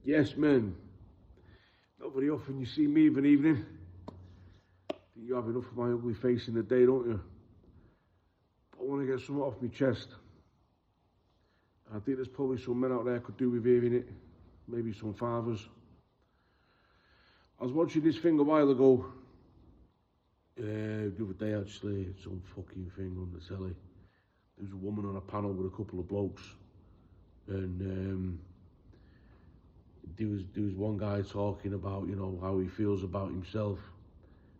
Yes, man. Not very often you see me of an evening. You have enough of my ugly face in the day, don't you? But I want to get something off my chest. I think there's probably some men out there could do with hearing it. Maybe some fathers. I was watching this thing a while ago. The other day actually, some fucking thing on the telly. There was a woman on a panel with a couple of blokes. And there was one guy talking about, you know, how he feels about himself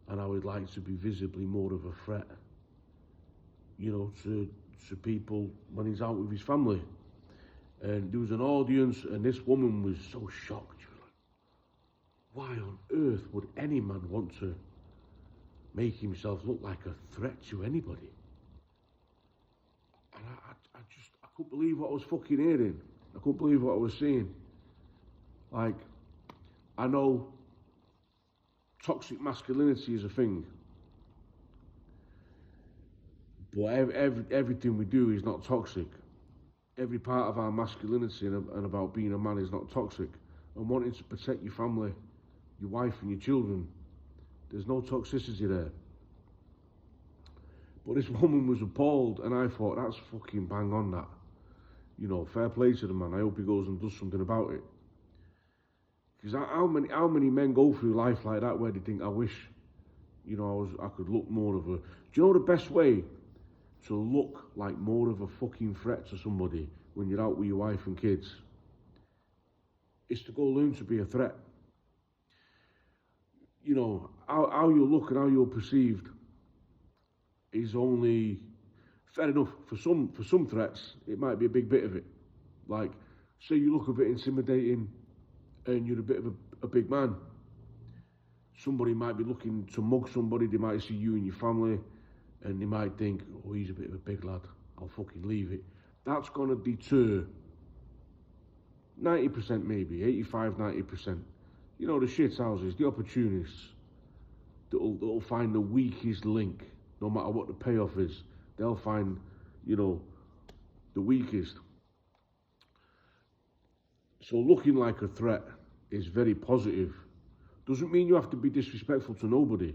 and how he'd like to be visibly more of a threat, you know, to people when he's out with his family. And there was an audience, and this woman was so shocked. She was like, why on earth would any man want to make himself look like a threat to anybody? And I couldn't believe what I was fucking hearing. I couldn't believe what I was seeing. Like, I know toxic masculinity is a thing, but everything we do is not toxic. Every part of our masculinity and about being a man is not toxic. And wanting to protect your family, your wife and your children, there's no toxicity there. But this woman was appalled, and I thought, that's fucking bang on, that. You know, fair play to the man. I hope he goes and does something about it. Because how many men go through life like that where they think, I wish, you know, I could look more of a... Do you know the best way to look like more of a fucking threat to somebody when you're out with your wife and kids? Is to go learn to be a threat. You know, how you look and how you're perceived is only... Fair enough, for some threats, it might be a big bit of it. Like, say you look a bit intimidating and you're a bit of a big man. Somebody might be looking to mug somebody, they might see you and your family, and they might think, oh, he's a bit of a big lad, I'll fucking leave it. That's going to deter 90% maybe, 85, 90%. You know, the shithouses, the opportunists, that'll find the weakest link, no matter what the payoff is. They'll find, you know, the weakest. So looking like a threat is very positive. Doesn't mean you have to be disrespectful to nobody.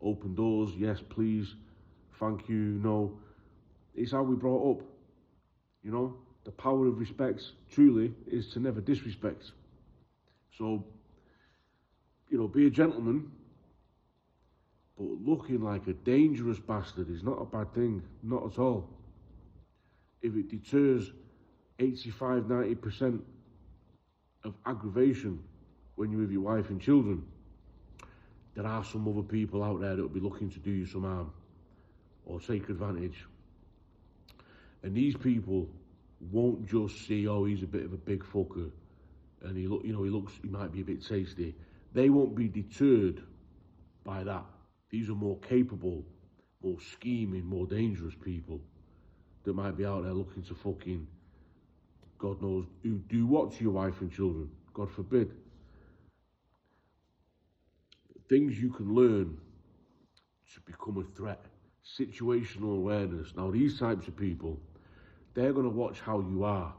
Open doors, yes, please, thank you, no. It's how we brought up. You know, the power of respect, truly, is to never disrespect. So, you know, be a gentleman, but looking like a dangerous bastard is not a bad thing, not at all. If it deters 85, 90% of aggravation when you're with your wife and children, there are some other people out there that will be looking to do you some harm or take advantage. And these people won't just see, oh, he's a bit of a big fucker and he might be a bit tasty. They won't be deterred by that. These are more capable, more scheming, more dangerous people that might be out there looking to fucking, God knows, do what to your wife and children. God forbid. Things you can learn to become a threat. Situational awareness. Now, these types of people, they're going to watch how you are.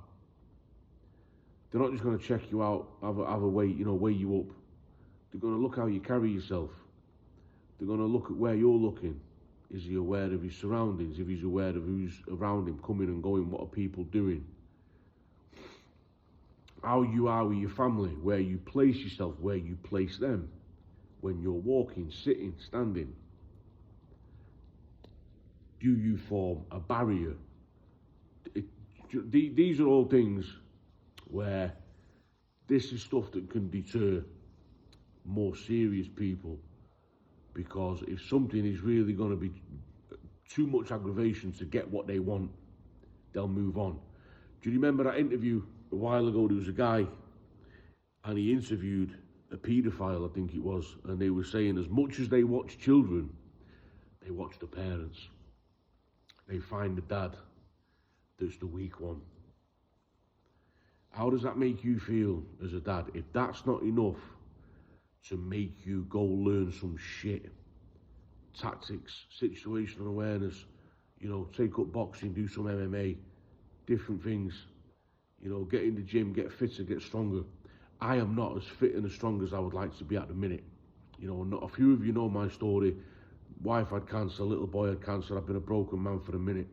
They're not just going to check you out, have a way, you know, weigh you up. They're going to look how you carry yourself. They're going to look at where you're looking. Is he aware of his surroundings? If he's aware of who's around him, coming and going, what are people doing? How you are with your family, where you place yourself, where you place them. When you're walking, sitting, standing. Do you form a barrier? These are all things where this is stuff that can deter more serious people. Because if something is really going to be too much aggravation to get what they want, they'll move on. Do you remember that interview a while ago? There was a guy and he interviewed a paedophile, I think it was, and they were saying as much as they watch children, they watch the parents. They find the dad that's the weak one. How does that make you feel as a dad? If that's not enough to make you go learn some shit, tactics, situational awareness, you know, take up boxing, do some MMA, different things, you know, get in the gym, get fitter, get stronger. I am not as fit and as strong as I would like to be at the minute. You know, not a few of you know my story. Wife had cancer, little boy had cancer. I've been a broken man for a minute.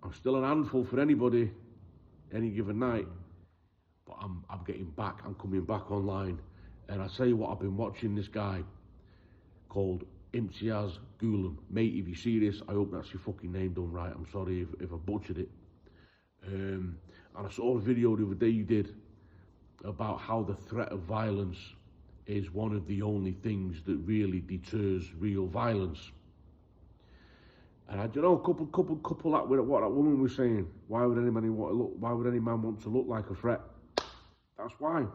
I'm still an handful for anybody, any given night. But I'm getting back. I'm coming back online. And I tell you what, I've been watching this guy called Imtiaz Ghulam. Mate, if you see this, I hope that's your fucking name done right. I'm sorry if I butchered it. And I saw a video the other day you did about how the threat of violence is one of the only things that really deters real violence. And I don't know, couple that with what that woman was saying. Why would any man want to look like a threat? That's why.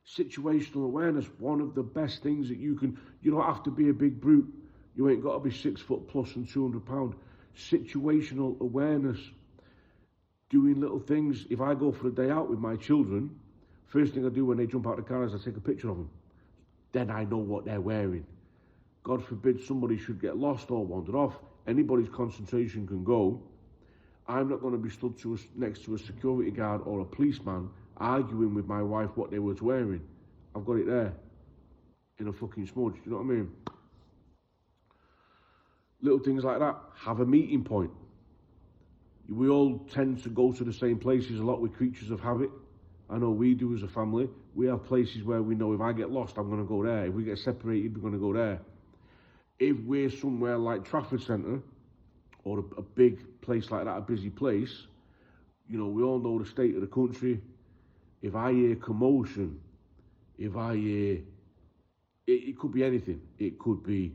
Situational awareness, one of the best things that you don't have to be a big brute. You ain't got to be 6 foot plus and 200 pound. Situational awareness. Doing little things. If I go for a day out with my children, first thing I do when they jump out of the car is I take a picture of them. Then I know what they're wearing. God forbid somebody should get lost or wander off. Anybody's concentration can go. I'm not going to be stood next to a security guard or a policeman arguing with my wife what they were wearing. I've got it there in a fucking smudge. Do you know what I mean? Little things like that. Have a meeting point. We all tend to go to the same places a lot. We're creatures of habit. I know we do as a family. We have places where we know if I get lost, I'm going to go there. If we get separated, we're going to go there. If we're somewhere like Trafford Centre or a big place like that, a busy place, you know, we all know the state of the country. If I hear commotion, if I hear, it could be anything. It could be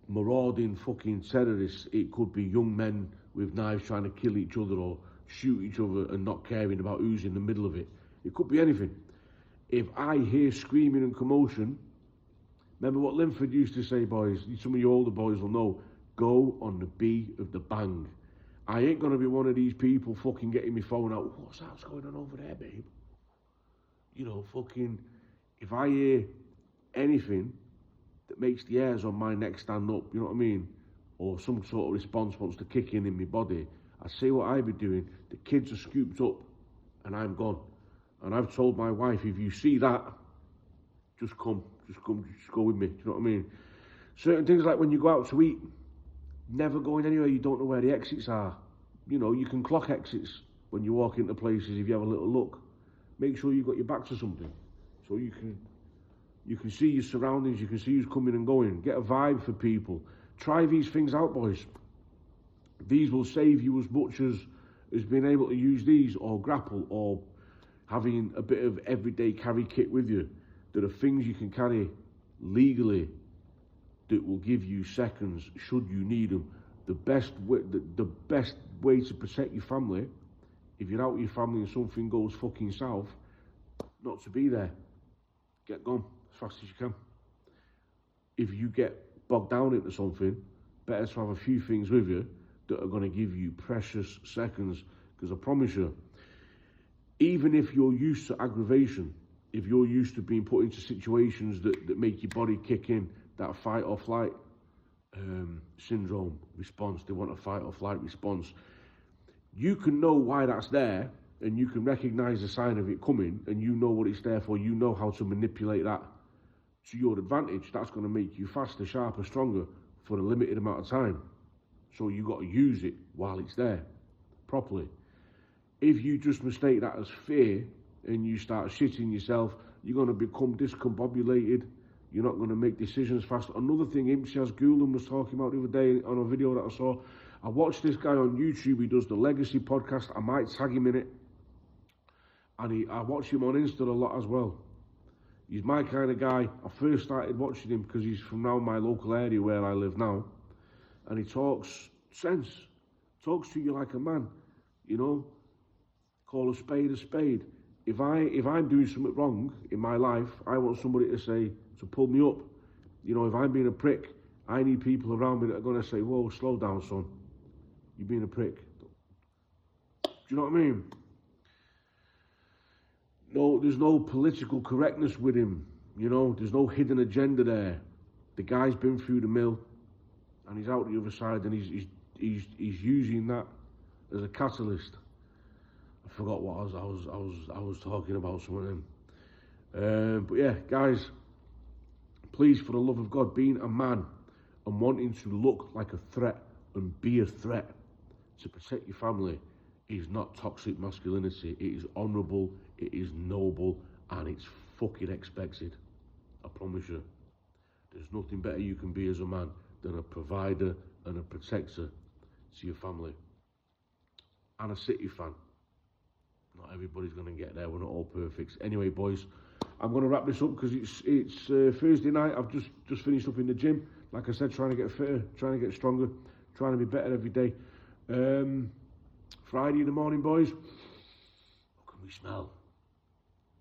marauding fucking terrorists. It could be young men with knives trying to kill each other or shoot each other and not caring about who's in the middle of it. It could be anything. If I hear screaming and commotion, remember what Linford used to say, boys, some of you older boys will know, go on the B of the bang. I ain't going to be one of these people fucking getting my phone out, what's going on over there, babe? You know, fucking, if I hear anything that makes the hairs on my neck stand up, you know what I mean? Or some sort of response wants to kick in my body, I say what I be doing, the kids are scooped up and I'm gone. And I've told my wife, if you see that, just go with me, do you know what I mean? Certain things like when you go out to eat, never going anywhere you don't know where the exits are. You know, you can clock exits when you walk into places if you have a little look. Make sure you've got your back to something so you can see your surroundings, you can see who's coming and going. Get a vibe for people. Try these things out, boys. These will save you as much as being able to use these or grapple or having a bit of everyday carry kit with you. There are things you can carry legally that will give you seconds should you need them. The best way to protect your family, if you're out with your family and something goes fucking south, not to be there. Get gone as fast as you can. If you get bogged down into something, better to have a few things with you that are going to give you precious seconds, because I promise you, even if you're used to aggravation, if you're used to being put into situations that make your body kick in, that fight or flight syndrome response, they want a fight or flight response, you can know why that's there, and you can recognise the sign of it coming, and you know what it's there for, you know how to manipulate that to your advantage. That's going to make you faster, sharper, stronger for a limited amount of time. So you got to use it while it's there, properly. If you just mistake that as fear, and you start shitting yourself, you're going to become discombobulated. You're not going to make decisions fast. Another thing Imtiaz Ghulam was talking about the other day on a video that I saw, I watched this guy on YouTube, he does the Legacy podcast, I might tag him in it, and I watch him on Insta a lot as well. He's my kind of guy. I first started watching him because he's from now my local area where I live now, and he talks sense, talks to you like a man, you know, call a spade a spade. If I'm doing something wrong in my life, I want somebody to pull me up. You know, if I'm being a prick, I need people around me that are going to say, whoa, slow down, son. You're being a prick. Do you know what I mean? No, there's no political correctness with him. You know, there's no hidden agenda there. The guy's been through the mill, and he's out the other side, and he's using that as a catalyst. I I forgot what I was talking about something. But yeah, guys, please, for the love of God, being a man and wanting to look like a threat and be a threat to protect your family is not toxic masculinity. It is honourable, it is noble, and it's fucking expected. I promise you. There's nothing better you can be as a man than a provider and a protector to your family. And a City fan. Not everybody's going to get there. We're not all perfect. Anyway, boys, I'm going to wrap this up because it's Thursday night. I've just finished up in the gym. Like I said, trying to get fitter, trying to get stronger, trying to be better every day. Friday in the morning, boys. What can we smell?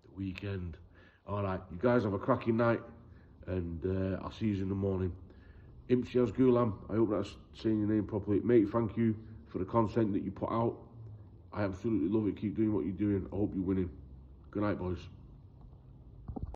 The weekend. All right, you guys have a cracking night, and I'll see you in the morning. Imtiaz Gulam, I hope that's saying your name properly. Mate, thank you for the content that you put out. I absolutely love it. Keep doing what you're doing. I hope you're winning. Good night, boys.